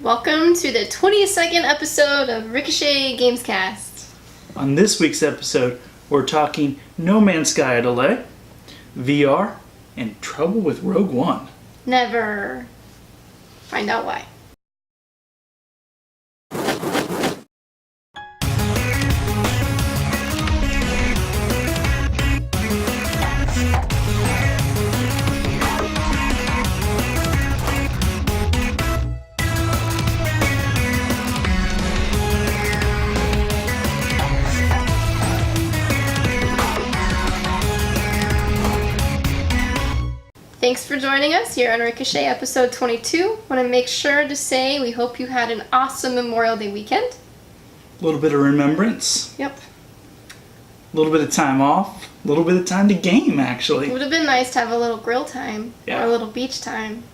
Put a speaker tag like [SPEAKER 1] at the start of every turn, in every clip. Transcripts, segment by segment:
[SPEAKER 1] Welcome to the 22nd episode of Ricochet Gamescast.
[SPEAKER 2] On this week's episode, we're talking No Man's Sky delay, VR, and trouble with Rogue One.
[SPEAKER 1] Never. Find out why. Thanks for joining us here on Ricochet episode 22. Want to make sure to say we hope you had an awesome Memorial Day weekend.
[SPEAKER 2] A little bit of remembrance.
[SPEAKER 1] Yep.
[SPEAKER 2] A little bit of time off. A little bit of time to game, actually.
[SPEAKER 1] It would have been nice to have a little grill time or a little beach time.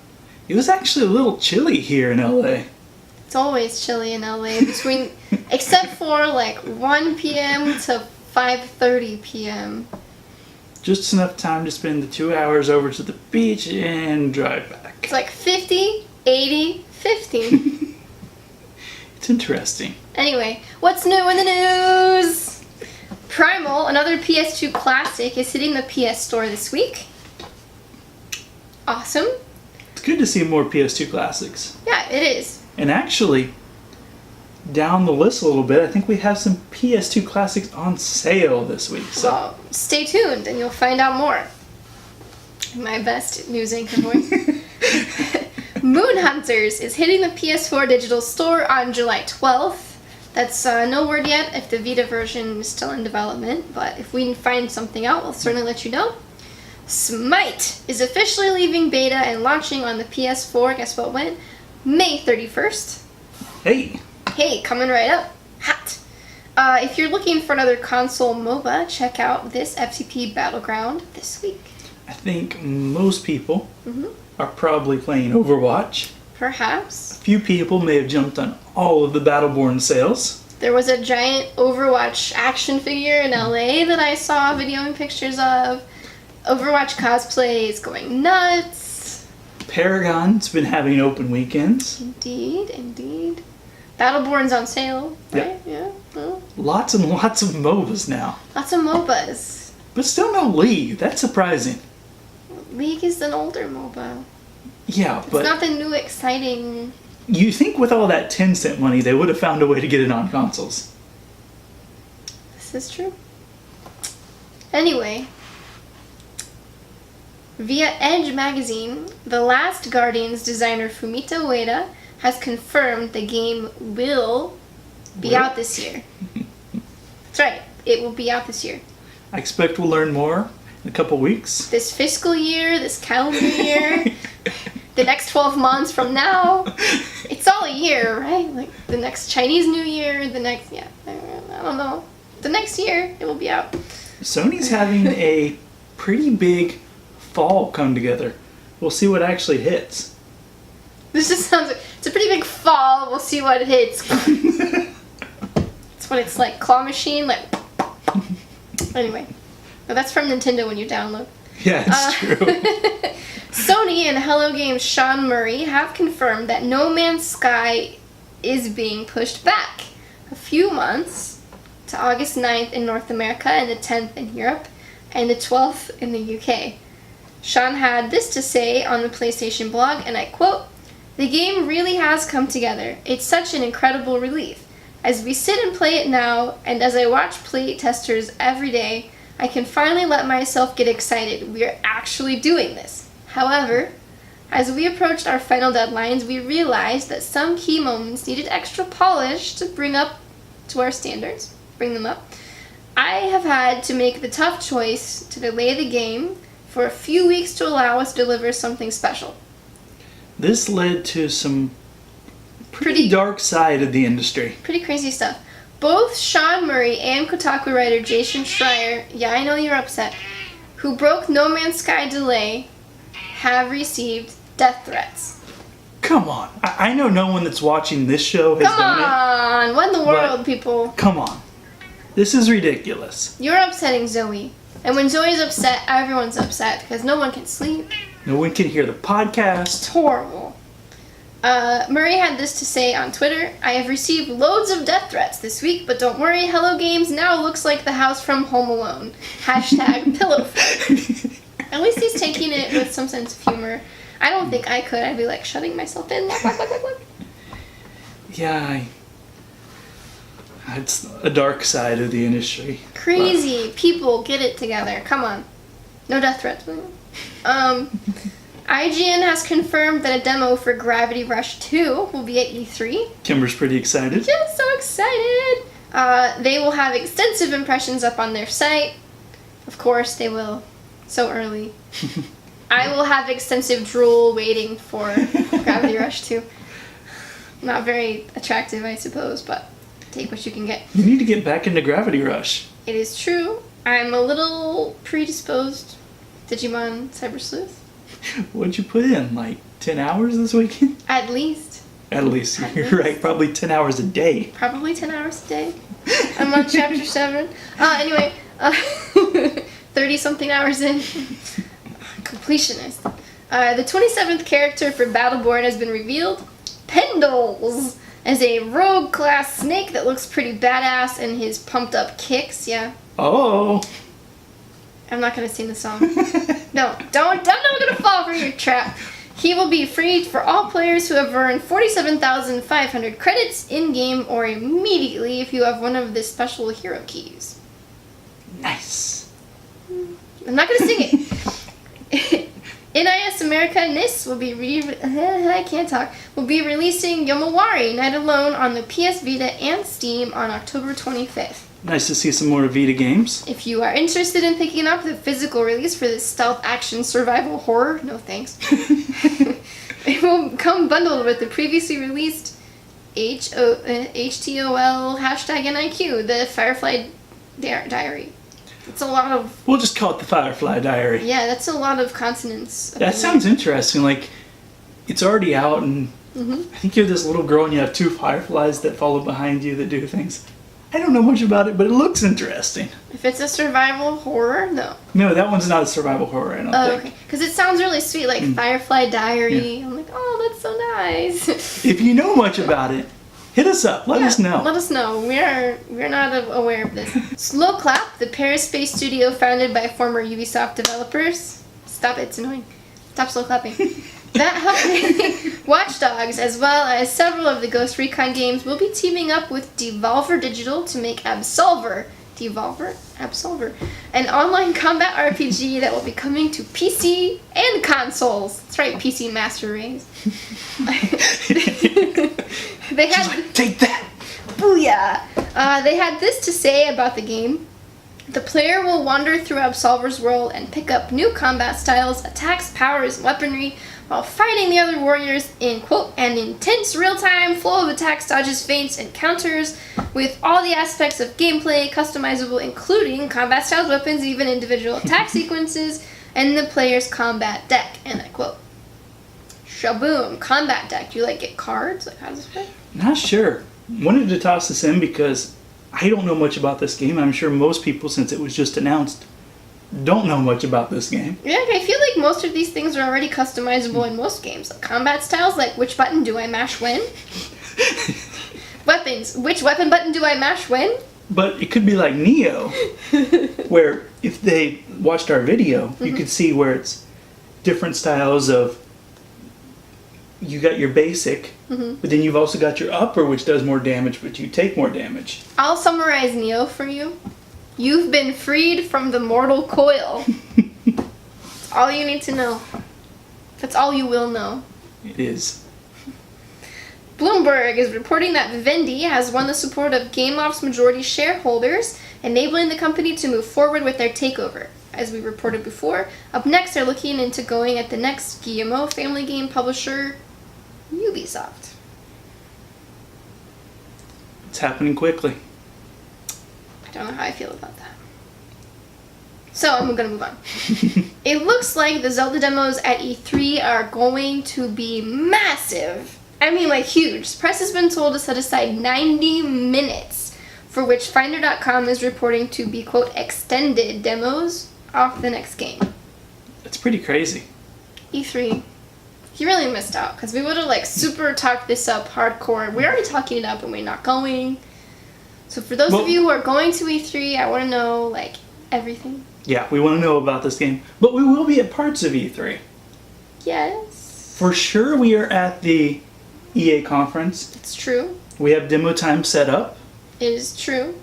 [SPEAKER 2] It was actually a little chilly here in LA.
[SPEAKER 1] It's always chilly in LA between, except for like 1 p.m. to 5:30 p.m.
[SPEAKER 2] Just enough time to spend the 2 hours over to the beach and drive back.
[SPEAKER 1] It's like 50, 80, 50.
[SPEAKER 2] It's interesting.
[SPEAKER 1] Anyway, what's new in the news? Primal, another PS2 classic, is hitting the PS Store this week. Awesome.
[SPEAKER 2] It's good to see more PS2 classics.
[SPEAKER 1] Yeah, it is.
[SPEAKER 2] And actually, down the list a little bit, I think we have some PS2 classics on sale this week. So
[SPEAKER 1] Well, stay tuned and you'll find out more. My best news anchor voice. Moon Hunters is hitting the PS4 digital store on July 12th. That's no word yet if the Vita version is still in development, but if we find something out, we'll certainly let you know. Smite is officially leaving beta and launching on the PS4, guess what when? May 31st.
[SPEAKER 2] Hey,
[SPEAKER 1] Coming right up. Hot. If you're looking for another console MOBA, check out this FTP Battleground this week.
[SPEAKER 2] I think most people are probably playing Overwatch.
[SPEAKER 1] Perhaps.
[SPEAKER 2] A few people may have jumped on all of the Battleborn sales.
[SPEAKER 1] There was a giant Overwatch action figure in LA that I saw videoing pictures of. Overwatch cosplay is going nuts.
[SPEAKER 2] Paragon's been having open weekends.
[SPEAKER 1] Indeed. Battleborn's on sale, right? Yeah. Well,
[SPEAKER 2] Lots and lots of MOBAs now.
[SPEAKER 1] lots of MOBAs.
[SPEAKER 2] But still no League. That's surprising.
[SPEAKER 1] League is an older MOBA.
[SPEAKER 2] Yeah,
[SPEAKER 1] It's
[SPEAKER 2] but
[SPEAKER 1] not the new exciting...
[SPEAKER 2] you think with all that 10-cent money, they would have found a way to get it on consoles.
[SPEAKER 1] This is true. Anyway, via Edge magazine, The Last Guardian's designer Fumito Ueda has confirmed the game will be out this year. That's right, it will be out this year.
[SPEAKER 2] I expect we'll learn more in a couple weeks.
[SPEAKER 1] This fiscal year, this calendar year, the next 12 months from now. It's all a year, right? Like the next Chinese New Year, the next, I don't know. The next year, it will be out.
[SPEAKER 2] Sony's having a pretty big fall come together. We'll see what actually hits.
[SPEAKER 1] This just sounds, it's a pretty big fall. We'll see what hits. It's what it's like. Claw machine, like. Anyway. No, that's from Nintendo when you download.
[SPEAKER 2] Yeah, it's true.
[SPEAKER 1] Sony and Hello Games' Sean Murray have confirmed that No Man's Sky is being pushed back a few months to August 9th in North America and the 10th in Europe and the 12th in the UK. Sean had this to say on the PlayStation blog, and I quote, "The game really has come together. It's such an incredible relief. As we sit and play it now, and as I watch play testers every day, I can finally let myself get excited. We are actually doing this. However, as we approached our final deadlines, we realized that some key moments needed extra polish to bring up to our standards. Bring them up. I have had to make the tough choice to delay the game for a few weeks to allow us to deliver something special."
[SPEAKER 2] This led to some pretty dark side of the industry.
[SPEAKER 1] Pretty crazy stuff. Both Sean Murray and Kotaku writer Jason Schreier, yeah, I know you're upset, who broke No Man's Sky delay, have received death threats.
[SPEAKER 2] Come on. I know no one that's watching this show has
[SPEAKER 1] Come
[SPEAKER 2] done it.
[SPEAKER 1] on! What in the world, people?
[SPEAKER 2] Come on. This is ridiculous.
[SPEAKER 1] You're upsetting Zoe. And when Zoe's upset, everyone's upset because no one can sleep.
[SPEAKER 2] No one can hear the podcast.
[SPEAKER 1] It's horrible. Murray had this to say on Twitter: I have received loads of death threats this week, but don't worry, Hello Games now looks like the house from Home Alone. Hashtag pillow fight. At least he's taking it with some sense of humor. I don't think I could. I'd be like shutting myself in. Look.
[SPEAKER 2] Yeah, it's a dark side of the industry.
[SPEAKER 1] Crazy. People, get it together. Come on. No death threats. IGN has confirmed that a demo for Gravity Rush 2 will be at E3.
[SPEAKER 2] Kimber's pretty excited.
[SPEAKER 1] Just so excited. They will have extensive impressions up on their site. Of course they will. So early. I will have extensive drool waiting for Gravity Rush 2. Not very attractive, I suppose, but take what you can get.
[SPEAKER 2] You need to get back into Gravity Rush.
[SPEAKER 1] It is true. I'm a little predisposed. Digimon Cyber Sleuth.
[SPEAKER 2] What'd you put in? Like 10 hours this weekend?
[SPEAKER 1] At least.
[SPEAKER 2] At least. You're right. Probably 10 hours a day.
[SPEAKER 1] Probably 10 hours a day. I'm on chapter 7. Anyway, 30-something hours in. Completionist. The 27th character for Battleborn has been revealed. Pendles! As a rogue class snake that looks pretty badass in his pumped up kicks, yeah.
[SPEAKER 2] Oh!
[SPEAKER 1] I'm not gonna sing the song. No, I'm not gonna fall for your trap. He will be free for all players who have earned 47,500 credits in-game or immediately if you have one of the special hero keys.
[SPEAKER 2] Nice.
[SPEAKER 1] I'm not gonna sing it. NIS America NIS will be will be releasing Yomawari Night Alone on the PS Vita and Steam on October 25th.
[SPEAKER 2] Nice to see some more Vita games.
[SPEAKER 1] If you are interested in picking up the physical release for this stealth action survival horror, no thanks. It will come bundled with the previously released HTOL #NIQ, the Firefly Diary. It's a lot of...
[SPEAKER 2] We'll just call it the Firefly Diary.
[SPEAKER 1] Yeah, that's a lot of consonants.
[SPEAKER 2] That sounds interesting. Like, it's already out, and I think you're this little girl and you have two fireflies that follow behind you that do things. I don't know much about it, but it looks interesting.
[SPEAKER 1] If it's a survival horror, no.
[SPEAKER 2] No, that one's not a survival horror, I don't think.
[SPEAKER 1] Okay. Because it sounds really sweet, like Firefly Diary. Yeah. I'm like, oh, that's so nice.
[SPEAKER 2] If you know much about it, hit us up. Let us know.
[SPEAKER 1] Let us know. We're not aware of this. Slow Clap, the Paris-based studio founded by former Ubisoft developers. Stop it, it's annoying. Stop slow clapping. That helped make Watch Dogs, as well as several of the Ghost Recon games, will be teaming up with Devolver Digital to make Absolver. Absolver. An online combat RPG that will be coming to PC and consoles. That's right, PC Master Race. They had...
[SPEAKER 2] She's like, take that!
[SPEAKER 1] Booyah! They had this to say about the game. The player will wander through Absolver's world and pick up new combat styles, attacks, powers, and weaponry while fighting the other warriors in, quote, an intense real-time flow of attacks, dodges, feints, and counters with all the aspects of gameplay customizable, including combat styles, weapons, even individual attack sequences, and the player's combat deck, and I quote. Shaboom, combat deck. Do you like get cards? Like, how does this work?
[SPEAKER 2] Not sure. Wanted to toss this in because I don't know much about this game. I'm sure most people, since it was just announced, don't know much about this game.
[SPEAKER 1] Yeah, I feel like most of these things are already customizable in most games. Like combat styles, like which button do I mash when? Weapons, which weapon button do I mash when?
[SPEAKER 2] But it could be like Neo, where if they watched our video, you could see where it's different styles of, you got your basic, but then you've also got your upper, which does more damage, but you take more damage.
[SPEAKER 1] I'll summarize Neo for you. You've been freed from the mortal coil. That's all you need to know. That's all you will know.
[SPEAKER 2] It is.
[SPEAKER 1] Bloomberg is reporting that Vivendi has won the support of GameLoft's majority shareholders, enabling the company to move forward with their takeover. As we reported before, up next they're looking into going at the next Guillemot family game publisher, Ubisoft.
[SPEAKER 2] It's happening quickly.
[SPEAKER 1] I don't know how I feel about that. So I'm gonna move on. It looks like the Zelda demos at E3 are going to be massive. I mean, like huge. Press has been told to set aside 90 minutes, for which Finder.com is reporting to be, quote, extended demos off the next game.
[SPEAKER 2] That's pretty crazy.
[SPEAKER 1] E3. You really missed out, because we would have, like, super talked this up hardcore. We're already talking it up, and we're not going. So for those of you who are going to E3, I want to know, like, everything.
[SPEAKER 2] Yeah, we want to know about this game. But we will be at parts of E3.
[SPEAKER 1] Yes.
[SPEAKER 2] For sure, we are at the EA conference.
[SPEAKER 1] It's true.
[SPEAKER 2] We have demo time set up.
[SPEAKER 1] It is true.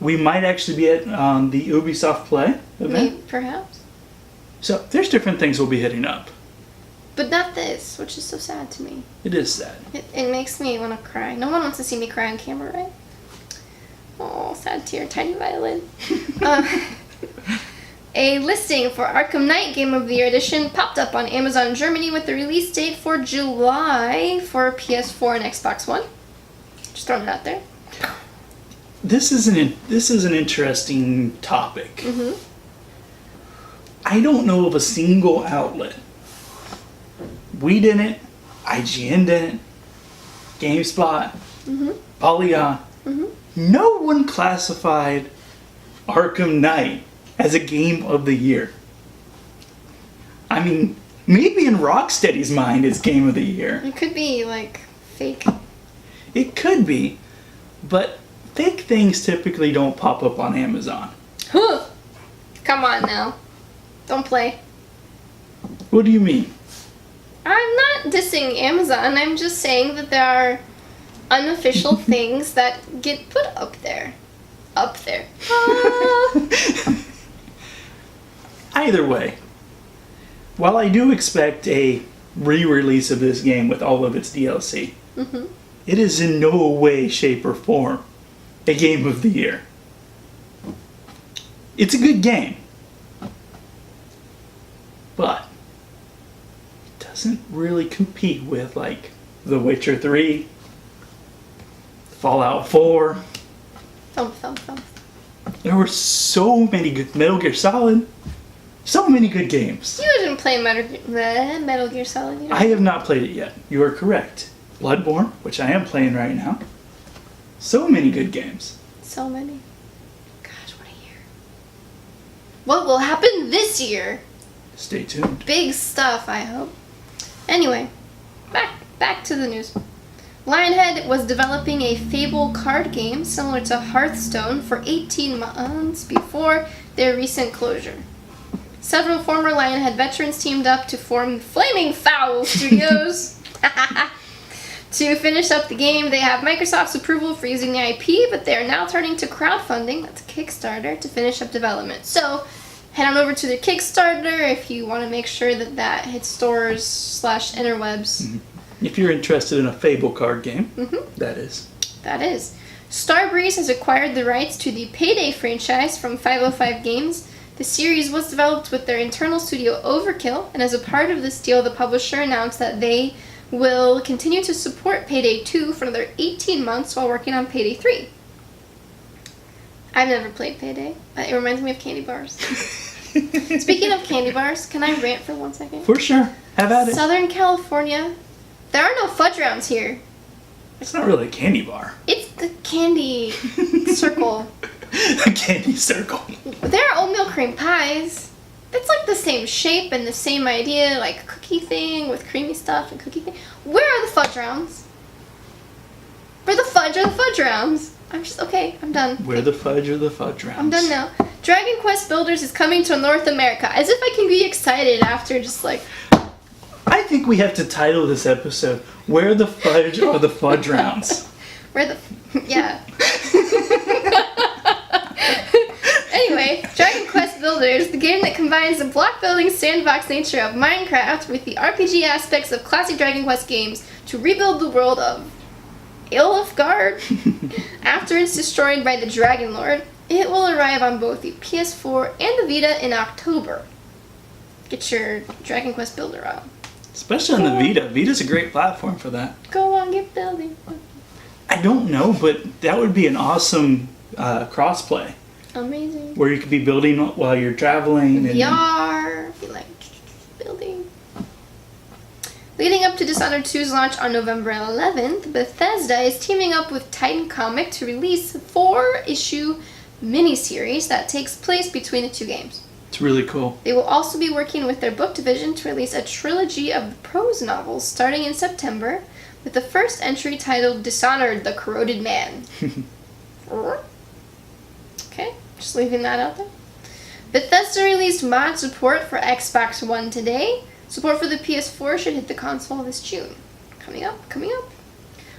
[SPEAKER 2] We might actually be at the Ubisoft Play event.
[SPEAKER 1] Maybe, perhaps.
[SPEAKER 2] So there's different things we'll be hitting up.
[SPEAKER 1] But not this, which is so sad to me.
[SPEAKER 2] It is sad.
[SPEAKER 1] It makes me want to cry. No one wants to see me cry on camera, right? Oh, sad tear, tiny violin. A listing for Arkham Knight Game of the Year Edition popped up on Amazon Germany with the release date for July for PS4 and Xbox One. Just throwing it out there.
[SPEAKER 2] This is an interesting topic.
[SPEAKER 1] Mm-hmm.
[SPEAKER 2] I don't know of a single outlet. We didn't. IGN didn't. GameSpot.
[SPEAKER 1] Mm-hmm.
[SPEAKER 2] Polygon.
[SPEAKER 1] Mm-hmm.
[SPEAKER 2] No one classified Arkham Knight as a game of the year. I mean, maybe in Rocksteady's mind it's game of the year.
[SPEAKER 1] It could be, like, fake.
[SPEAKER 2] It could be, but fake things typically don't pop up on Amazon.
[SPEAKER 1] Huh. Come on now. Don't play.
[SPEAKER 2] What do you mean?
[SPEAKER 1] I'm not dissing Amazon. I'm just saying that there are unofficial things that get put up there. Up there.
[SPEAKER 2] Either way, while I do expect a re-release of this game with all of its DLC,
[SPEAKER 1] Mm-hmm.
[SPEAKER 2] it is in no way, shape, or form a game of the year. It's a good game, but it doesn't really compete with, like, The Witcher 3, Fallout 4.
[SPEAKER 1] Thump.
[SPEAKER 2] There were so many good Metal Gear Solid. So many good games.
[SPEAKER 1] You didn't play Metal Gear Solid, you know?
[SPEAKER 2] I have not played it yet. You are correct. Bloodborne, which I am playing right now. So many good games.
[SPEAKER 1] So many. Gosh, what a year. What will happen this year?
[SPEAKER 2] Stay tuned.
[SPEAKER 1] Big stuff, I hope. Anyway, back to the news. Lionhead was developing a Fable card game similar to Hearthstone for 18 months before their recent closure. Several former Lionhead veterans teamed up to form Flaming Fowl Studios to finish up the game. They have Microsoft's approval for using the IP, but they are now turning to crowdfunding, that's Kickstarter, to finish up development. So head on over to their Kickstarter if you want to make sure that hits stores / interwebs.
[SPEAKER 2] Mm-hmm. If you're interested in a Fable card game, that is.
[SPEAKER 1] That is. Starbreeze has acquired the rights to the Payday franchise from 505 Games. The series was developed with their internal studio Overkill, and as a part of this deal, the publisher announced that they will continue to support Payday 2 for another 18 months while working on Payday 3. I've never played Payday. It reminds me of candy bars. Speaking of candy bars, can I rant for 1 second?
[SPEAKER 2] For sure. Have at it.
[SPEAKER 1] Southern California, there are no Fudge Rounds here.
[SPEAKER 2] It's not really a candy bar.
[SPEAKER 1] It's the candy circle.
[SPEAKER 2] A candy circle.
[SPEAKER 1] There are oatmeal cream pies. It's like the same shape and the same idea, like a cookie thing with creamy stuff and cookie thing. Where are the Fudge Rounds? Where the fudge are the Fudge Rounds? I'm done.
[SPEAKER 2] Where the fudge are the Fudge Rounds?
[SPEAKER 1] I'm done now. Dragon Quest Builders is coming to North America. As if I can be excited after just like...
[SPEAKER 2] I think we have to title this episode, Where the Fudge Are the Fudge Rounds.
[SPEAKER 1] Where the... Yeah. Anyway, Dragon Quest Builders, the game that combines the block-building sandbox nature of Minecraft with the RPG aspects of classic Dragon Quest games to rebuild the world of Ilfgard after it's destroyed by the Dragon Lord. It will arrive on both the PS4 and the Vita in October. Get your Dragon Quest Builder out.
[SPEAKER 2] Especially on the Vita. Vita's a great platform for that.
[SPEAKER 1] Go on, get building.
[SPEAKER 2] I don't know, but that would be an awesome crossplay.
[SPEAKER 1] Amazing.
[SPEAKER 2] Where you could be building while you're traveling.
[SPEAKER 1] VR, if you like building. Leading up to Dishonored 2's launch on November 11th, Bethesda is teaming up with Titan Comic to release a 4-issue miniseries that takes place between the two games.
[SPEAKER 2] It's It's really cool.
[SPEAKER 1] They will also be working with their book division to release a trilogy of prose novels starting in September, with the first entry titled Dishonored, the Corroded Man. Okay, just leaving that out there. Bethesda released mod support for Xbox One today. Support for the PS4 should hit the console this June. Coming up.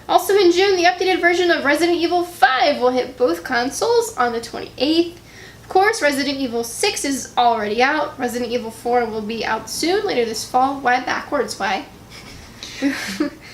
[SPEAKER 1] Also in June, the updated version of Resident Evil 5 will hit both consoles on the 28th. Of course, Resident Evil 6 is already out. Resident Evil 4 will be out soon, later this fall. Why backwards? Why?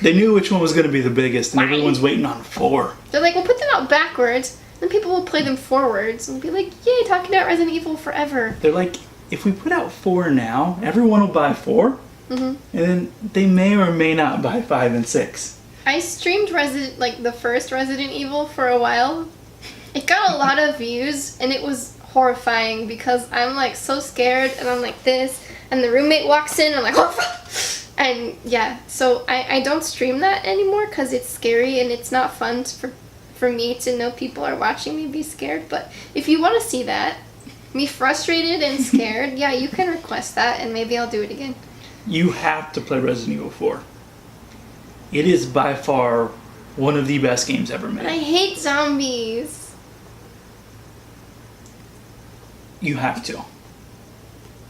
[SPEAKER 2] They knew which one was going to be the biggest, and everyone's waiting on 4.
[SPEAKER 1] They're like, we'll put them out backwards, then people will play them forwards and be like, yay, talking about Resident Evil forever.
[SPEAKER 2] They're like, if we put out 4 now, everyone will buy 4, and then they may or may not buy 5 and 6.
[SPEAKER 1] I streamed the first Resident Evil for a while. It got a lot of views, and it was horrifying because I'm like so scared, and I'm like this, and the roommate walks in, and I'm like, oh, and yeah, so I don't stream that anymore because it's scary and it's not fun for me to know people are watching me be scared. But if you want to see that, me frustrated and scared, yeah, you can request that, and maybe I'll do it again.
[SPEAKER 2] You have to play Resident Evil 4. It is by far one of the best games ever made.
[SPEAKER 1] And I hate zombies.
[SPEAKER 2] You have to.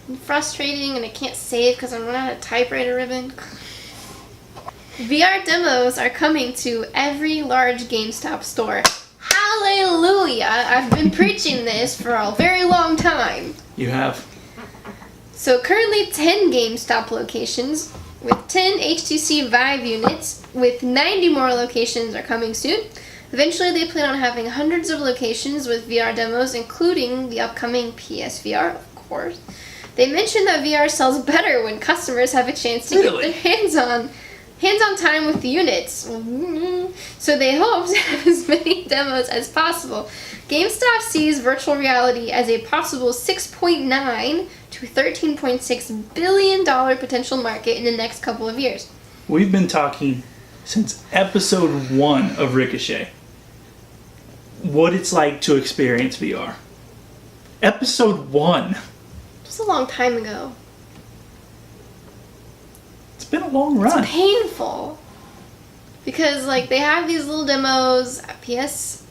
[SPEAKER 1] It's frustrating, and I can't save because I'm running out of typewriter ribbon. VR demos are coming to every large GameStop store. Hallelujah! I've been preaching this for a very long time.
[SPEAKER 2] You have.
[SPEAKER 1] So currently 10 GameStop locations with 10 HTC Vive units, with 90 more locations are coming soon. Eventually they plan on having hundreds of locations with VR demos, including the upcoming PSVR, of course. They mentioned that VR sells better when customers have a chance to get their hands-on time with the units. So they hope to have as many demos as possible. GameStop sees virtual reality as a possible $6.9 to $13.6 billion potential market in the next couple of years.
[SPEAKER 2] We've been talking since episode 1 of Ricochet what it's like to experience VR. Episode 1.
[SPEAKER 1] It was a long time ago.
[SPEAKER 2] It's been a long run.
[SPEAKER 1] It's painful. Because, they have these little demos at PSX.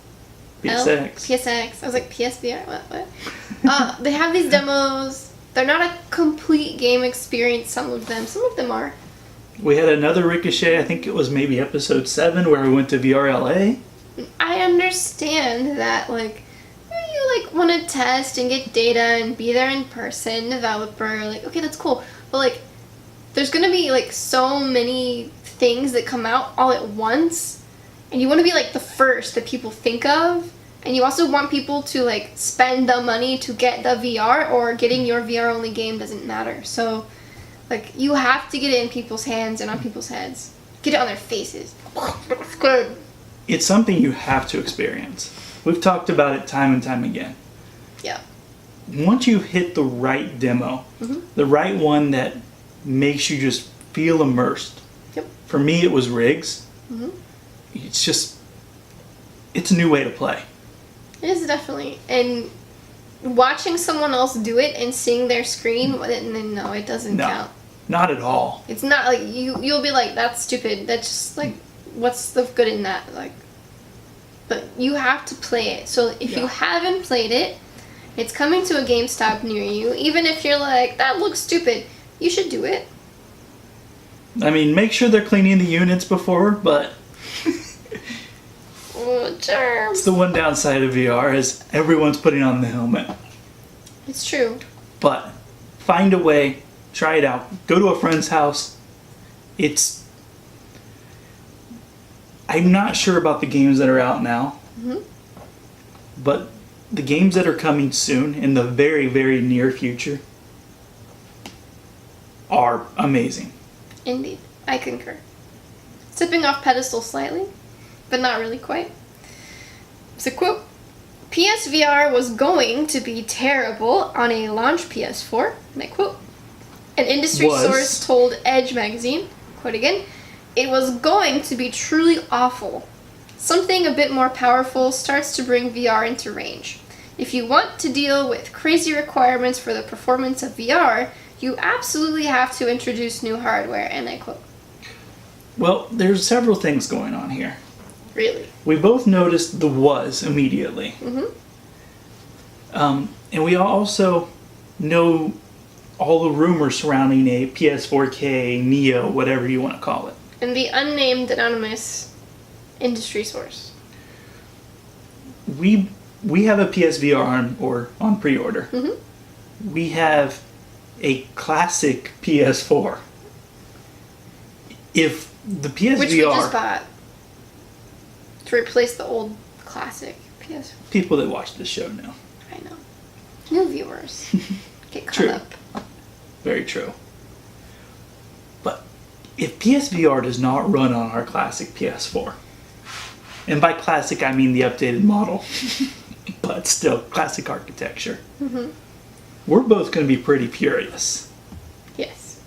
[SPEAKER 1] I was like, PSVR? What? They have these demos. They're not a complete game experience, some of them. Some of them are.
[SPEAKER 2] We had another Ricochet, I think it was maybe episode 7, where we went to VRLA.
[SPEAKER 1] I understand that, you want to test and get data and be there in person, developer, okay, that's cool. But, there's going to be, so many things that come out all at once, and you want to be, the first that people think of, and you also want people to, spend the money to get the VR, or getting your VR-only game doesn't matter. So, you have to get it in people's hands and on people's heads. Get it on their faces. It's good.
[SPEAKER 2] It's something you have to experience. We've talked about it time and time again.
[SPEAKER 1] Yeah.
[SPEAKER 2] Once you hit the right demo, the right one that makes you just feel immersed.
[SPEAKER 1] Yep.
[SPEAKER 2] For me, it was Riggs. It's a new way to play.
[SPEAKER 1] It is definitely. And watching someone else do it and seeing their screen, no, it doesn't count.
[SPEAKER 2] Not at all.
[SPEAKER 1] It's not you'll be like, that's stupid. That's just what's the good in that? But you have to play it. So if you haven't played it, it's coming to a GameStop near you. Even if you're like, that looks stupid, you should do it.
[SPEAKER 2] I mean, make sure they're cleaning the units before, but
[SPEAKER 1] Germs.
[SPEAKER 2] It's the one downside of VR is everyone's putting on the helmet.
[SPEAKER 1] It's true.
[SPEAKER 2] But find a way, try it out. Go to a friend's house. I'm not sure about the games that are out now, but the games that are coming soon in the very, very near future are amazing.
[SPEAKER 1] Indeed. I concur. Sipping off pedestal slightly, but not really quite. So, quote, PSVR was going to be terrible on a launch PS4, and I quote, an industry source told Edge magazine, quote again, it was going to be truly awful. Something a bit more powerful starts to bring VR into range. If you want to deal with crazy requirements for the performance of VR, you absolutely have to introduce new hardware, and I quote.
[SPEAKER 2] Well, there's several things going on here.
[SPEAKER 1] Really?
[SPEAKER 2] We both noticed the was immediately. And we also know all the rumors surrounding a PS4K, Neo, whatever you want to call it.
[SPEAKER 1] And the unnamed anonymous industry source.
[SPEAKER 2] We have a PSVR on pre-order. We have a classic PS4. If the PSVR...
[SPEAKER 1] Which we just bought. To replace the old classic PS4.
[SPEAKER 2] People that watch this show know.
[SPEAKER 1] I know. New viewers. Get caught
[SPEAKER 2] True.
[SPEAKER 1] up.
[SPEAKER 2] Very true. But if PSVR does not run on our classic PS4, and by classic I mean the updated model, but still classic architecture, we're both going to be pretty furious.
[SPEAKER 1] Yes.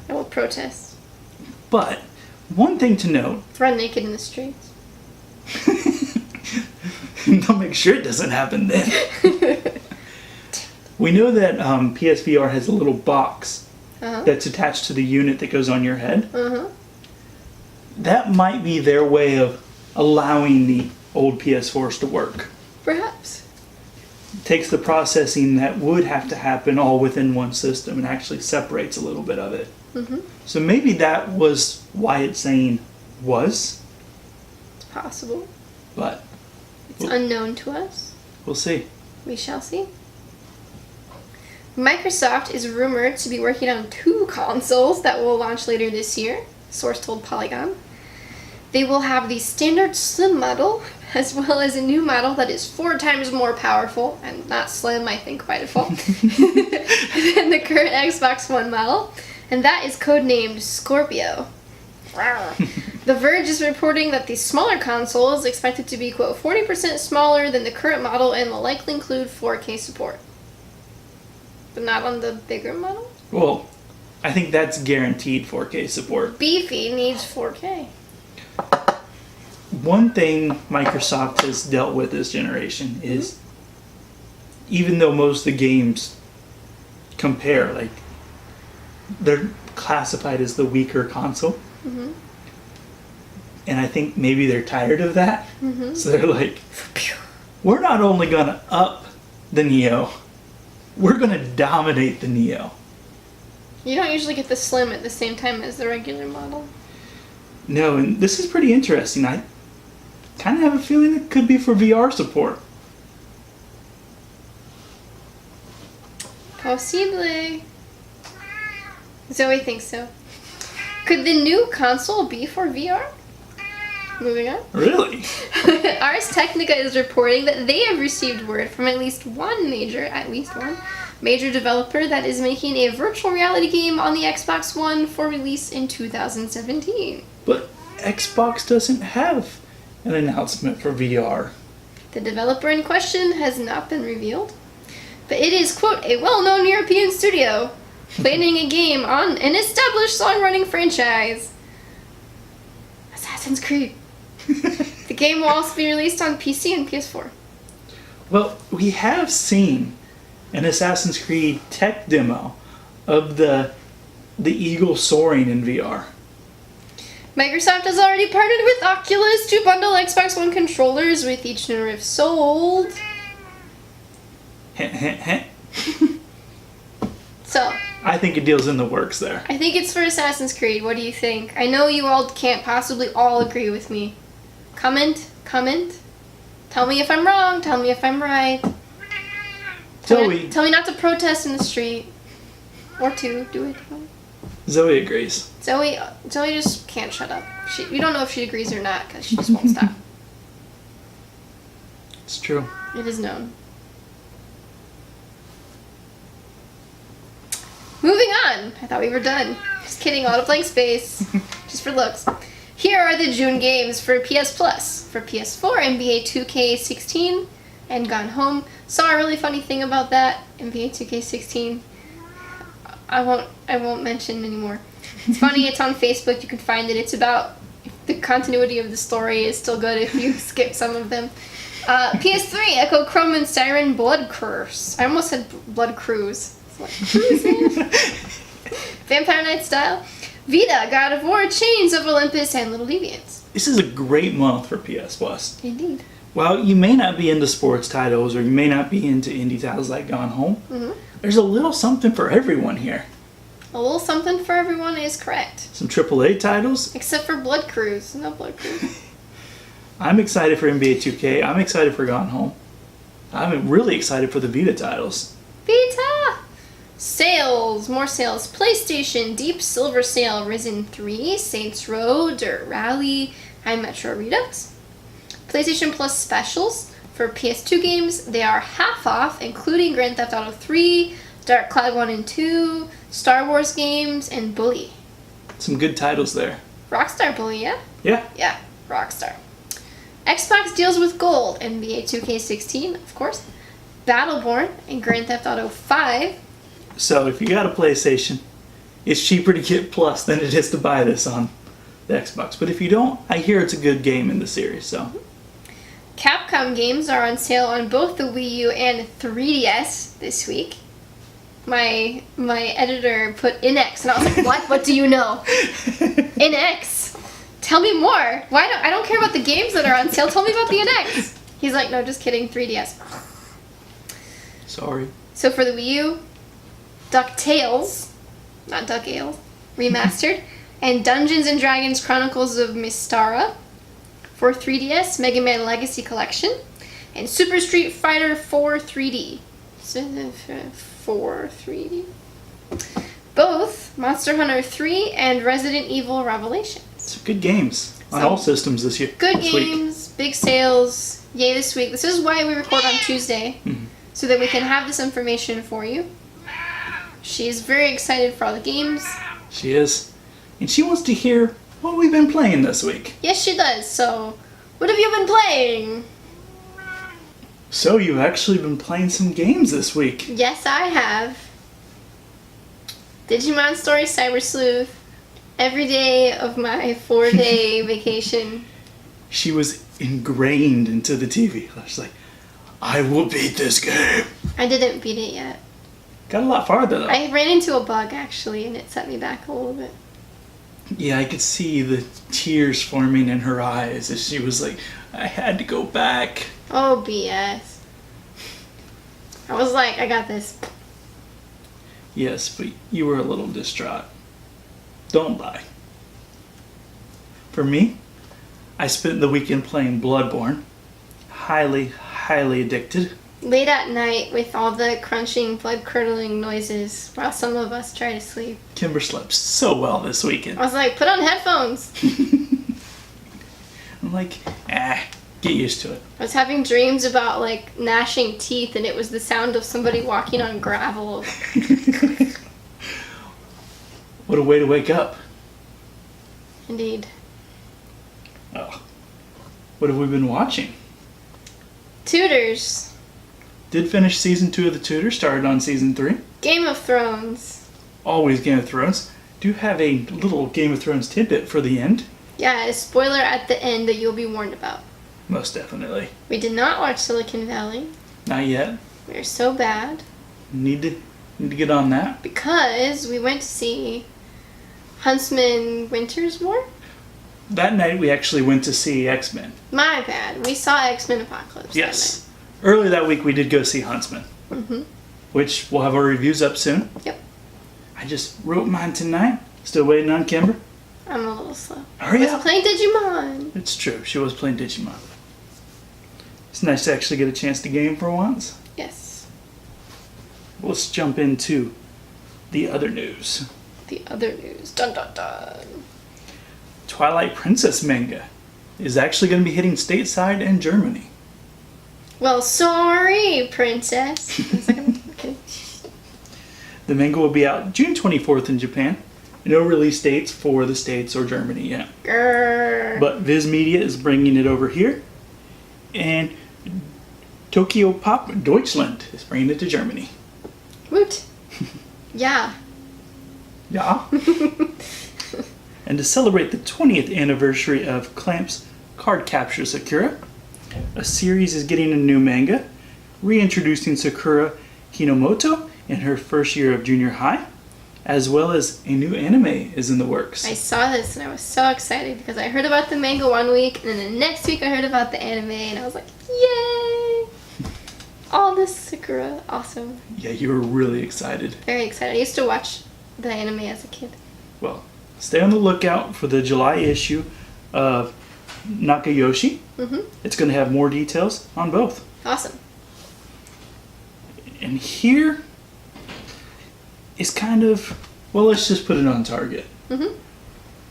[SPEAKER 1] I will protest.
[SPEAKER 2] But one thing to note...
[SPEAKER 1] Run naked in the streets.
[SPEAKER 2] They'll make sure it doesn't happen then. We know that PSVR has a little box that's attached to the unit that goes on your head. That might be their way of allowing the old PS4s to work.
[SPEAKER 1] Perhaps.
[SPEAKER 2] It takes the processing that would have to happen all within one system and actually separates a little bit of it. So maybe that was why it's saying was.
[SPEAKER 1] It's possible.
[SPEAKER 2] But
[SPEAKER 1] it's unknown to us.
[SPEAKER 2] We'll see.
[SPEAKER 1] We shall see. Microsoft is rumored to be working on 2 consoles that will launch later this year, source told Polygon. They will have the standard slim model, as well as a new model that is 4 times more powerful, and not slim, I think, by default, than the current Xbox One model, and that is codenamed Scorpio. The Verge is reporting that the smaller console is expected to be, quote, 40% smaller than the current model and will likely include 4K support. But not on the bigger model?
[SPEAKER 2] Well, I think that's guaranteed 4K support.
[SPEAKER 1] Beefy needs 4K.
[SPEAKER 2] One thing Microsoft has dealt with this generation is, even though most of the games compare, like, they're classified as the weaker console. And I think maybe they're tired of that. So they're like, we're not only going to up the Neo, we're going to dominate the Neo.
[SPEAKER 1] You don't usually get the Slim at the same time as the regular model.
[SPEAKER 2] No, and this is pretty interesting. I kind of have a feeling it could be for VR support.
[SPEAKER 1] Possibly. Zoe thinks so. Could the new console be for VR? Moving on.
[SPEAKER 2] Really?
[SPEAKER 1] Ars Technica is reporting that they have received word from at least one major developer that is making a virtual reality game on the Xbox One for release in 2017.
[SPEAKER 2] But Xbox doesn't have an announcement for VR.
[SPEAKER 1] The developer in question has not been revealed, but it is, quote, a well-known European studio planning a game on an established long-running franchise, Assassin's Creed. The game will also be released on PC and PS4.
[SPEAKER 2] Well, we have seen an Assassin's Creed tech demo of the eagle soaring in VR.
[SPEAKER 1] Microsoft has already partnered with Oculus to bundle Xbox One controllers with each new Rift sold. So,
[SPEAKER 2] I think a deal's in the works there.
[SPEAKER 1] I think it's for Assassin's Creed. What do you think? I know you all can't possibly all agree with me. Comment. Tell me if I'm wrong. Tell me if I'm right. Tell me not to protest in the street. Or to do it.
[SPEAKER 2] Zoe agrees.
[SPEAKER 1] Zoe just can't shut up. We don't know if she agrees or not because she just won't stop.
[SPEAKER 2] It's true.
[SPEAKER 1] It is known. Moving on. I thought we were done. Just kidding. A lot of blank space. Just for looks. Here are the June games for PS Plus. For PS4, NBA 2K16 and Gone Home. Saw a really funny thing about that. NBA 2K16. I won't mention anymore. It's funny. It's on Facebook. You can find it. It's about the continuity of the story is still good if you skip some of them. PS3, Echo Chrome and Siren Blood Curse. I almost said Blood Cruise. It's like, cruising. Vampire Night Style. Vita, God of War, Chains of Olympus, and Little Deviants.
[SPEAKER 2] This is a great month for PS Plus.
[SPEAKER 1] Indeed.
[SPEAKER 2] While you may not be into sports titles or you may not be into indie titles like Gone Home, there's a little something for everyone here.
[SPEAKER 1] A little something for everyone is correct.
[SPEAKER 2] Some AAA titles.
[SPEAKER 1] Except for Blood Cruise. No Blood Cruise.
[SPEAKER 2] I'm excited for NBA 2K. I'm excited for Gone Home. I'm really excited for the Vita titles.
[SPEAKER 1] Vita! Sales. More sales. PlayStation, Deep Silver Sale, Risen 3, Saints Row, Dirt Rally, High Metro Redux. PlayStation Plus specials for PS2 games. They are half off, including Grand Theft Auto 3, Dark Cloud 1 and 2, Star Wars games, and Bully.
[SPEAKER 2] Some good titles there.
[SPEAKER 1] Rockstar Bully, yeah?
[SPEAKER 2] Yeah.
[SPEAKER 1] Yeah, Rockstar. Xbox deals with gold, NBA 2K16, of course, Battleborn, and Grand Theft Auto 5.
[SPEAKER 2] So if you got a PlayStation, it's cheaper to get Plus than it is to buy this on the Xbox. But if you don't, I hear it's a good game in the series, so.
[SPEAKER 1] Capcom games are on sale on both the Wii U and 3DS this week. My editor put NX, and I was like, what? What do you know? NX? Tell me more. I don't care about the games that are on sale. Tell me about the NX. He's like, no, just kidding, 3DS.
[SPEAKER 2] Sorry.
[SPEAKER 1] So for the Wii U, DuckTales, not DuckAles, remastered, and Dungeons & Dragons Chronicles of Mystara. For 3DS, Mega Man Legacy Collection, and Super Street Fighter 4 3D. 4 3D. Both Monster Hunter 3 and Resident Evil Revelations.
[SPEAKER 2] Some good games on all systems this year.
[SPEAKER 1] Good
[SPEAKER 2] this
[SPEAKER 1] games, big sales. Yay this week. This is why we record on Tuesday, so that we can have this information for you. She's very excited for all the games.
[SPEAKER 2] She is. And she wants to hear what we've been playing this week.
[SPEAKER 1] Yes, she does. So, what have you been playing?
[SPEAKER 2] So, you've actually been playing some games this week.
[SPEAKER 1] Yes, I have. Digimon Story Cyber Sleuth. Every day of my 4-day vacation.
[SPEAKER 2] She was ingrained into the TV. I was like, I will beat this game.
[SPEAKER 1] I didn't beat it yet.
[SPEAKER 2] Got a lot farther, though.
[SPEAKER 1] I ran into a bug, actually, and it set me back a little bit.
[SPEAKER 2] Yeah, I could see the tears forming in her eyes as she was like, I had to go back.
[SPEAKER 1] Oh, BS. I was like, I got this.
[SPEAKER 2] Yes, but you were a little distraught. Don't lie. For me, I spent the weekend playing Bloodborne. Highly, highly addicted.
[SPEAKER 1] Late at night with all the crunching, blood-curdling noises while some of us try to sleep.
[SPEAKER 2] Kimber slept so well this weekend.
[SPEAKER 1] I was like, put on headphones.
[SPEAKER 2] I'm like, get used to it.
[SPEAKER 1] I was having dreams about, like, gnashing teeth, and it was the sound of somebody walking on gravel.
[SPEAKER 2] What a way to wake up.
[SPEAKER 1] Indeed.
[SPEAKER 2] Oh. What have we been watching?
[SPEAKER 1] Tutors.
[SPEAKER 2] Did finish season 2 of The Tudor, started on season 3.
[SPEAKER 1] Game of Thrones.
[SPEAKER 2] Always Game of Thrones. Do have a little Game of Thrones tidbit for the end.
[SPEAKER 1] Yeah, a spoiler at the end that you'll be warned about.
[SPEAKER 2] Most definitely.
[SPEAKER 1] We did not watch Silicon Valley.
[SPEAKER 2] Not yet.
[SPEAKER 1] We're so bad.
[SPEAKER 2] Need to get on that.
[SPEAKER 1] Because we went to see Huntsman Winter's War.
[SPEAKER 2] That night we actually went to see X-Men.
[SPEAKER 1] My bad. We saw X-Men Apocalypse.
[SPEAKER 2] Yes. Earlier that week we did go see Huntsman. Which we'll have our reviews up soon.
[SPEAKER 1] Yep.
[SPEAKER 2] I just wrote mine tonight. Still waiting on Kimber.
[SPEAKER 1] I'm a little slow.
[SPEAKER 2] Hurry
[SPEAKER 1] I
[SPEAKER 2] up.
[SPEAKER 1] was playing Digimon.
[SPEAKER 2] It's true. She was playing Digimon. It's nice to actually get a chance to game for once.
[SPEAKER 1] Yes.
[SPEAKER 2] Let's jump into the other news.
[SPEAKER 1] The other news. Dun dun dun.
[SPEAKER 2] Twilight Princess manga is actually going to be hitting stateside in Germany.
[SPEAKER 1] Well, sorry, princess. Okay.
[SPEAKER 2] The manga will be out June 24th in Japan. No release dates for the States or Germany yet.
[SPEAKER 1] Grrr.
[SPEAKER 2] But Viz Media is bringing it over here. And Tokyo Pop Deutschland is bringing it to Germany.
[SPEAKER 1] Woot. Yeah.
[SPEAKER 2] Yeah. And to celebrate the 20th anniversary of Clamp's Card Capture Sakura, A series is getting a new manga, reintroducing Sakura Kinomoto in her first year of junior high, as well as a new anime is in the works.
[SPEAKER 1] I saw this and I was so excited because I heard about the manga one week and then the next week I heard about the anime and I was like, yay! All this Sakura, awesome.
[SPEAKER 2] Yeah, you were really excited.
[SPEAKER 1] Very excited. I used to watch the anime as a kid.
[SPEAKER 2] Well, stay on the lookout for the July issue of Nakayoshi. It's going to have more details on both.
[SPEAKER 1] Awesome.
[SPEAKER 2] And here is kind of, well, let's just put it on target.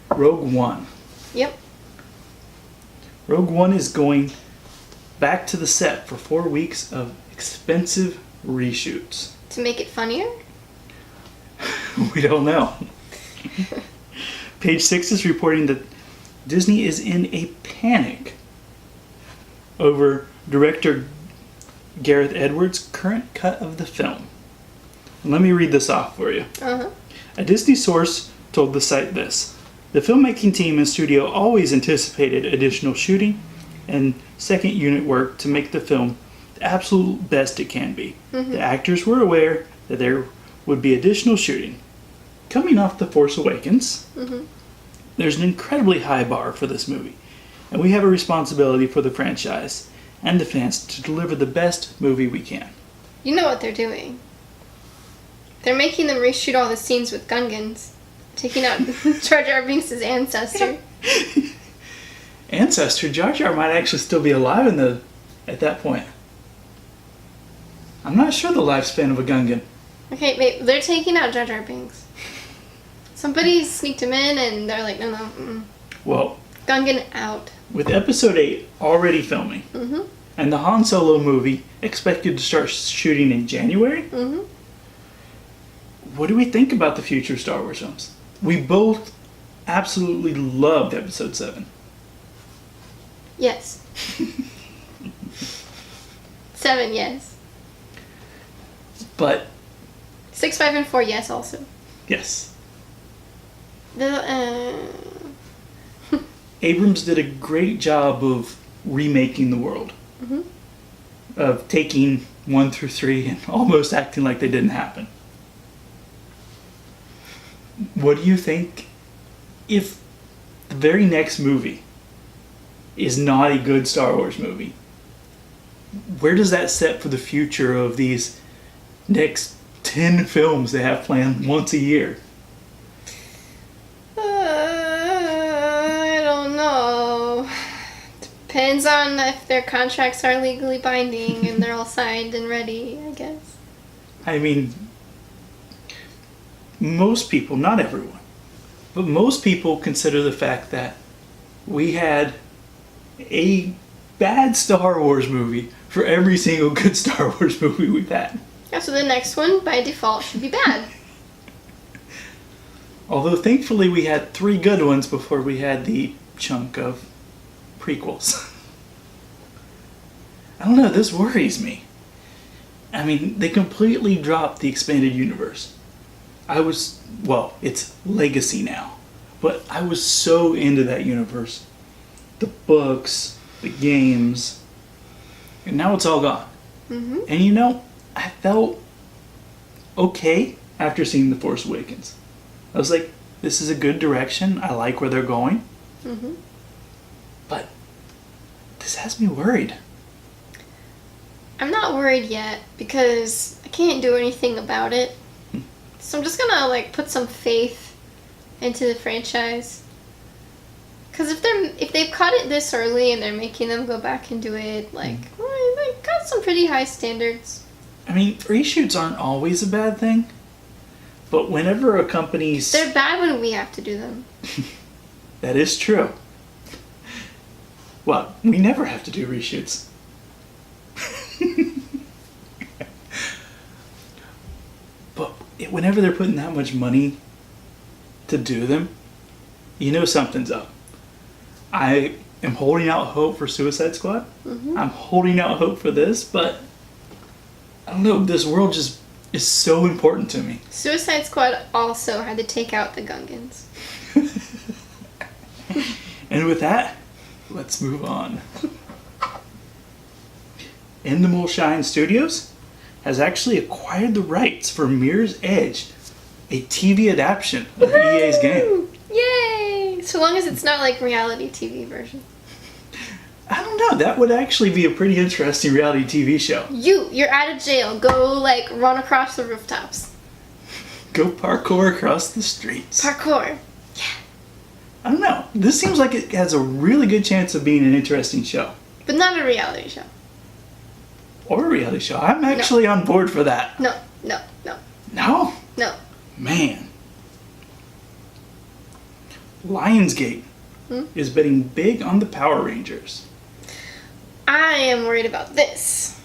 [SPEAKER 2] Rogue One.
[SPEAKER 1] Yep.
[SPEAKER 2] Rogue One is going back to the set for 4 weeks of expensive reshoots.
[SPEAKER 1] To make it funnier?
[SPEAKER 2] We don't know. Page 6 is reporting that Disney is in a panic over director Gareth Edwards' current cut of the film. Let me read this off for you. A Disney source told the site this: the filmmaking team and studio always anticipated additional shooting and second unit work to make the film the absolute best it can be. The actors were aware that there would be additional shooting. Coming off The Force Awakens, there's an incredibly high bar for this movie, and we have a responsibility for the franchise and the fans to deliver the best movie we can.
[SPEAKER 1] You know what they're doing. They're making them reshoot all the scenes with Gungans, taking out Jar Jar Binks' ancestor.
[SPEAKER 2] Ancestor? Jar Jar might actually still be alive at that point. I'm not sure the lifespan of a Gungan.
[SPEAKER 1] Okay, wait, they're taking out Jar Jar Binks. Somebody sneaked him in and they're like, no.
[SPEAKER 2] Well,
[SPEAKER 1] Gungan out.
[SPEAKER 2] with Episode 8 already filming, and the Han Solo movie expected to start shooting in January, what do we think about the future of Star Wars films? We both absolutely loved Episode 7.
[SPEAKER 1] Yes. 7, yes.
[SPEAKER 2] But
[SPEAKER 1] 6, 5, and 4, yes, also.
[SPEAKER 2] yes,
[SPEAKER 1] The,
[SPEAKER 2] Abrams did a great job of remaking the world. Of taking 1 through 3 and almost acting like they didn't happen. What do you think if the very next movie is not a good Star Wars movie? Where does that set for the future of these next 10 films they have planned once a year?
[SPEAKER 1] I don't know. Depends on if their contracts are legally binding and they're all signed and ready, I guess.
[SPEAKER 2] I mean, most people, not everyone, but most people consider the fact that we had a bad Star Wars movie for every single good Star Wars movie we've had.
[SPEAKER 1] Yeah, so the next one, by default, should be bad.
[SPEAKER 2] Although thankfully we had 3 good ones before we had the chunk of prequels. I don't know, this worries me. I mean, they completely dropped the expanded universe. It's Legacy now, but I was so into that universe. The books, the games, and now it's all gone. And you know, I felt okay after seeing The Force Awakens. I was like, this is a good direction. I like where they're going. But this has me worried.
[SPEAKER 1] I'm not worried yet because I can't do anything about it. So I'm just gonna put some faith into the franchise. Because if they've caught it this early and they're making them go back and do it, they got some pretty high standards.
[SPEAKER 2] I mean, reshoots aren't always a bad thing. But whenever a company's...
[SPEAKER 1] They're bad when we have to do them.
[SPEAKER 2] That is true. Well, we never have to do reshoots. But whenever they're putting that much money to do them, you know something's up. I am holding out hope for Suicide Squad. I'm holding out hope for this, but I don't know, this world just is so important to me.
[SPEAKER 1] Suicide Squad also had to take out the Gungans.
[SPEAKER 2] And with that, let's move on. Endemol Shine Studios has actually acquired the rights for Mirror's Edge, a TV adaptation of EA's game.
[SPEAKER 1] Yay! So long as it's not like reality TV version.
[SPEAKER 2] I don't know. That would actually be a pretty interesting reality TV show.
[SPEAKER 1] You're out of jail. Go, like, run across the rooftops.
[SPEAKER 2] Go parkour across the streets.
[SPEAKER 1] Parkour.
[SPEAKER 2] I don't know. This seems like it has a really good chance of being an interesting show.
[SPEAKER 1] But not a reality show.
[SPEAKER 2] Or a reality show. I'm actually on board for that.
[SPEAKER 1] No.
[SPEAKER 2] No?
[SPEAKER 1] No.
[SPEAKER 2] Man. Lionsgate is betting big on the Power Rangers.
[SPEAKER 1] I am worried about this.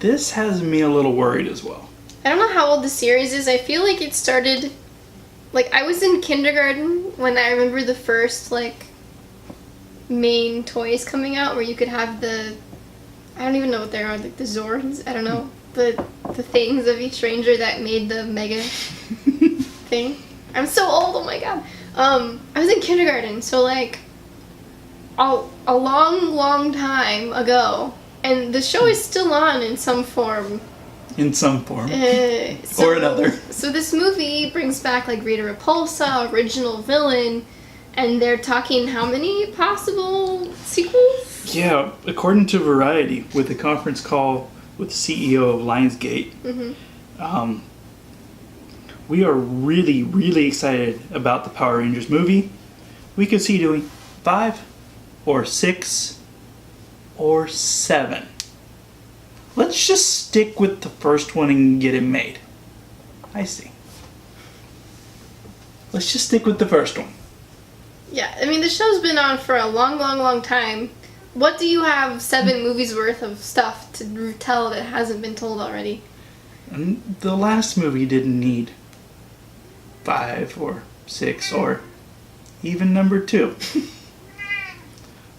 [SPEAKER 2] This has me a little worried as well.
[SPEAKER 1] I don't know how old the series is. I feel like it started... Like, I was in kindergarten when I remember the first, like, main toys coming out where you could have the... I don't even know what they are. Like, the Zords? I don't know. The things of each ranger that made the mega thing. I'm so old, oh my god. I was in kindergarten, so, like, a long time ago. And the show is still on in some form.
[SPEAKER 2] In some form. Or another.
[SPEAKER 1] So this movie brings back, like, Rita Repulsa, original villain, and they're talking how many possible sequels?
[SPEAKER 2] Yeah, according to Variety, with a conference call with the CEO of Lionsgate, we are really, really excited about the Power Rangers movie. We could see doing 5 or 6 or 7. Let's just stick with the first one and get it made. I see. Let's just stick with the first one.
[SPEAKER 1] Yeah, I mean, the show's been on for a long time. What do you have 7 movies worth of stuff to tell that hasn't been told already?
[SPEAKER 2] And the last movie didn't need 5 or 6 or even number 2.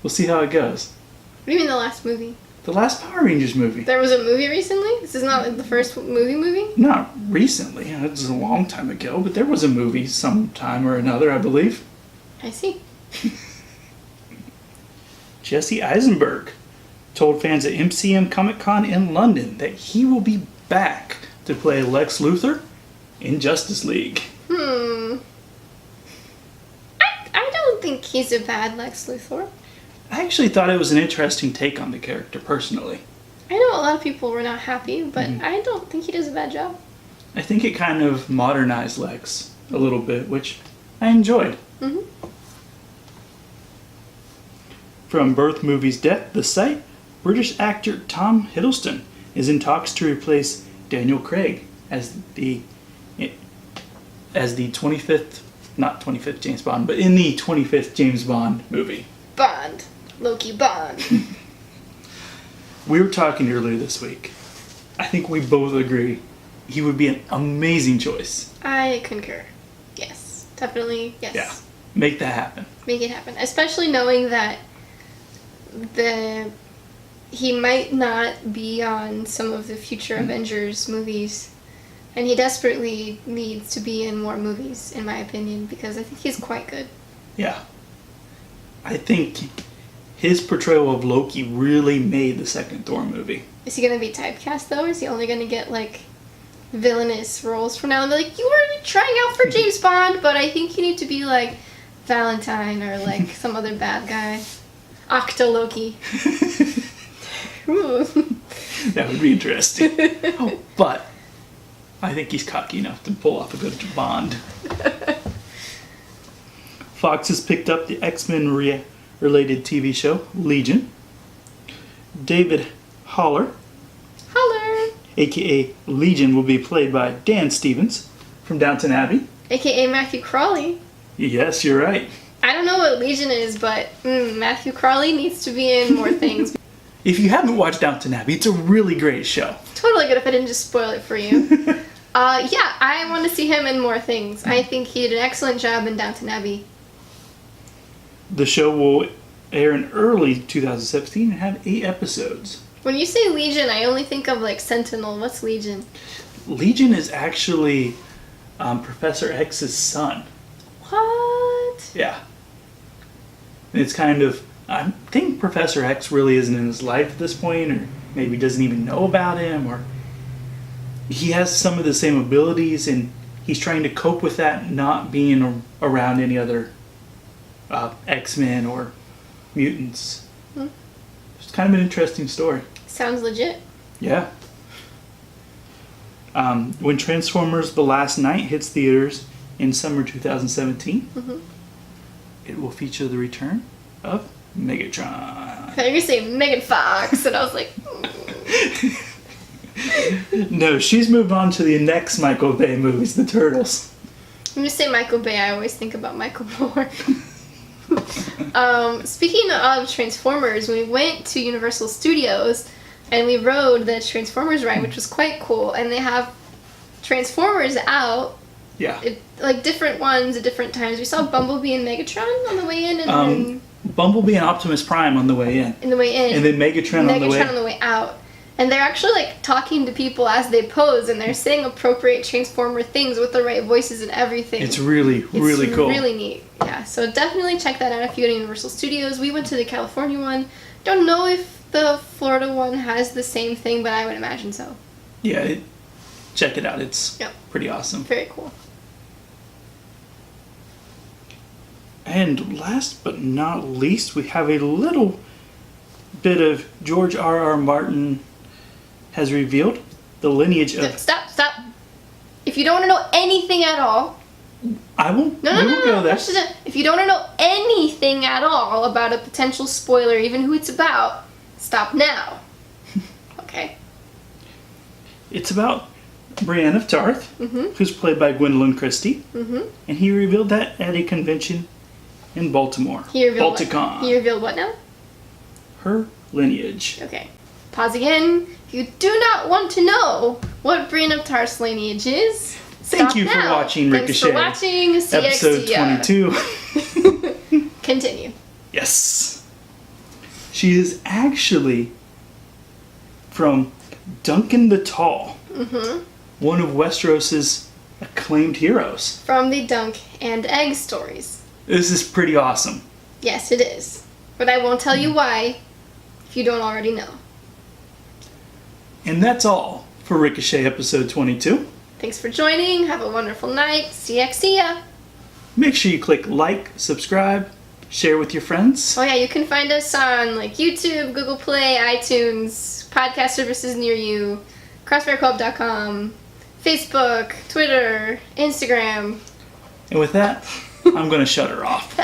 [SPEAKER 2] We'll see how it goes.
[SPEAKER 1] What do you mean the last movie?
[SPEAKER 2] The last Power Rangers movie.
[SPEAKER 1] There was a movie recently? This is not like the first movie?
[SPEAKER 2] Not recently. It was a long time ago, but there was a movie sometime or another, I believe.
[SPEAKER 1] I see.
[SPEAKER 2] Jesse Eisenberg told fans at MCM Comic Con in London that he will be back to play Lex Luthor in Justice League.
[SPEAKER 1] I don't think he's a bad Lex Luthor.
[SPEAKER 2] I actually thought it was an interesting take on the character, personally.
[SPEAKER 1] I know a lot of people were not happy, but I don't think he does a bad job.
[SPEAKER 2] I think it kind of modernized Lex a little bit, which I enjoyed. From Birth Movies Death, the site, British actor Tom Hiddleston is in talks to replace Daniel Craig as the 25th, not 25th James Bond, but in the 25th James Bond movie.
[SPEAKER 1] Bond. Loki Bond.
[SPEAKER 2] We were talking earlier this week. I think we both agree he would be an amazing choice.
[SPEAKER 1] I concur. Yes. Definitely, yes.
[SPEAKER 2] Yeah. Make that happen.
[SPEAKER 1] Make it happen. Especially knowing that he might not be on some of the future Avengers movies. And he desperately needs to be in more movies, in my opinion, because I think he's quite good.
[SPEAKER 2] Yeah. I think his portrayal of Loki really made the second Thor movie.
[SPEAKER 1] Is he going to be typecast, though? Or is he only going to get, like, villainous roles from now on? Be like, you were trying out for James Bond, but I think you need to be, like, Valentine or, like, some other bad guy. Octo Loki.
[SPEAKER 2] That would be interesting. But I think he's cocky enough to pull off a good Bond. Fox has picked up the X-Men related TV show, Legion. David Haller, a.k.a. Legion, will be played by Dan Stevens from Downton Abbey.
[SPEAKER 1] A.k.a. Matthew Crawley.
[SPEAKER 2] Yes, you're right.
[SPEAKER 1] I don't know what Legion is, but Matthew Crawley needs to be in more things.
[SPEAKER 2] If you haven't watched Downton Abbey, it's a really great show.
[SPEAKER 1] Totally good if I didn't just spoil it for you. Yeah, I want to see him in more things. I think he did an excellent job in Downton Abbey.
[SPEAKER 2] The show will air in early 2017 and have 8 episodes.
[SPEAKER 1] When you say Legion, I only think of, like, Sentinel. What's Legion?
[SPEAKER 2] Legion is actually Professor X's son.
[SPEAKER 1] What?
[SPEAKER 2] Yeah. It's kind of... I think Professor X really isn't in his life at this point, or maybe doesn't even know about him, or he has some of the same abilities, and he's trying to cope with that not being around any other X-Men or mutants. It's kind of an interesting story.
[SPEAKER 1] Sounds legit.
[SPEAKER 2] Yeah. When Transformers: The Last Night hits theaters in summer 2017, it will feature the return of Megatron.
[SPEAKER 1] I thought you were going to say Megan Fox, and I was like...
[SPEAKER 2] No, she's moved on to the next Michael Bay movies, The Turtles.
[SPEAKER 1] When you say Michael Bay, I always think about Michael Moore. Speaking of Transformers, we went to Universal Studios and we rode the Transformers ride, which was quite cool. And they have Transformers out.
[SPEAKER 2] Yeah.
[SPEAKER 1] Like different ones at different times. We saw Bumblebee and Megatron on the way in, and then
[SPEAKER 2] Bumblebee and Optimus Prime on the way in.
[SPEAKER 1] And then
[SPEAKER 2] Megatron
[SPEAKER 1] on the way out. And they're actually like talking to people as they pose, and they're saying appropriate Transformer things with the right voices and everything.
[SPEAKER 2] It's really cool.
[SPEAKER 1] Really neat. Yeah, so definitely check that out if you go to Universal Studios. We went to the California one. Don't know if the Florida one has the same thing, but I would imagine so.
[SPEAKER 2] Yeah, check it out. It's pretty awesome.
[SPEAKER 1] Very cool.
[SPEAKER 2] And last but not least, we have a little bit of George R.R. Martin has revealed the lineage of...
[SPEAKER 1] Stop. If you don't want to know anything at all...
[SPEAKER 2] I won't. No. Go there.
[SPEAKER 1] If you don't want to know anything at all about a potential spoiler, even who it's about, stop now. Okay.
[SPEAKER 2] It's about Brienne of Tarth, who's played by Gwendolyn Christie, and he revealed that at a convention in Baltimore. Balticon.
[SPEAKER 1] He revealed what now?
[SPEAKER 2] Her lineage.
[SPEAKER 1] Okay. Pause again. If you do not want to know what Brienne of Tarth's lineage is,
[SPEAKER 2] thank you for watching Ricochet.
[SPEAKER 1] Thanks for watching CXT.
[SPEAKER 2] Episode 22.
[SPEAKER 1] Continue.
[SPEAKER 2] Yes. She is actually from Duncan the Tall, one of Westeros' acclaimed heroes.
[SPEAKER 1] From the Dunk and Egg stories.
[SPEAKER 2] This is pretty awesome.
[SPEAKER 1] Yes, it is. But I won't tell you why if you don't already know.
[SPEAKER 2] And that's all for Ricochet episode 22.
[SPEAKER 1] Thanks for joining. Have a wonderful night. See ya.
[SPEAKER 2] Make sure you click like, subscribe, share with your friends.
[SPEAKER 1] Oh yeah, you can find us on like YouTube, Google Play, iTunes, podcast services near you, crossfirecoop.com, Facebook, Twitter, Instagram.
[SPEAKER 2] And with that, I'm going to shut her off.